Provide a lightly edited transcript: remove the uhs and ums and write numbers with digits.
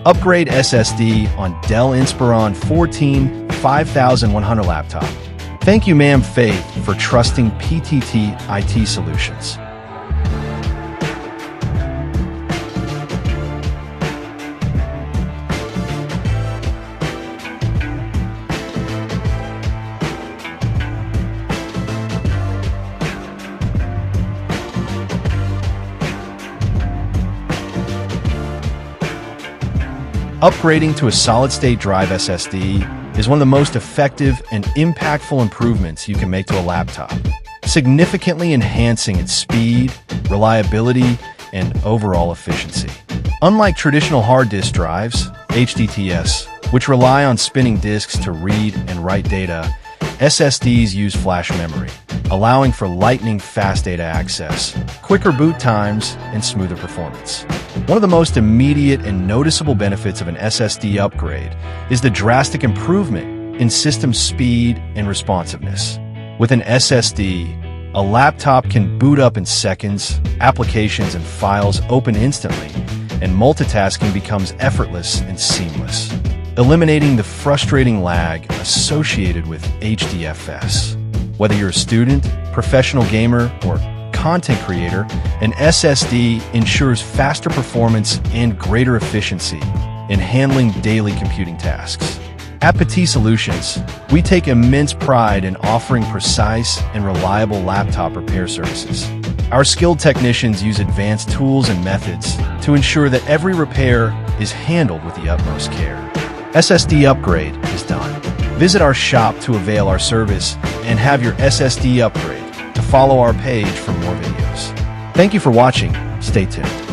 Upgrade SSD on Dell Inspiron 14 5100 laptop. Thank you, ma'am Faith, for trusting PTT IT Solutions. Upgrading to a solid-state drive SSD is one of the most effective and impactful improvements you can make to a laptop, significantly enhancing its speed, reliability, and overall efficiency. Unlike traditional hard disk drives, HDDs, which rely on spinning disks to read and write data, SSDs use flash memory, allowing for lightning-fast data access, quicker boot times, and smoother performance. One of the most immediate and noticeable benefits of an SSD upgrade is the drastic improvement in system speed and responsiveness. With an SSD, a laptop can boot up in seconds, applications and files open instantly, and multitasking becomes effortless and seamless, eliminating the frustrating lag associated with HDFS. Whether you're a student, professional gamer, or content creator, an SSD ensures faster performance and greater efficiency in handling daily computing tasks. At PT Solutions, we take immense pride in offering precise and reliable laptop repair services. Our skilled technicians use advanced tools and methods to ensure that every repair is handled with the utmost care. SSD upgrade is done. Visit our shop to avail our service and have your SSD upgrade. Follow our page for more videos. Thank you for watching. Stay tuned.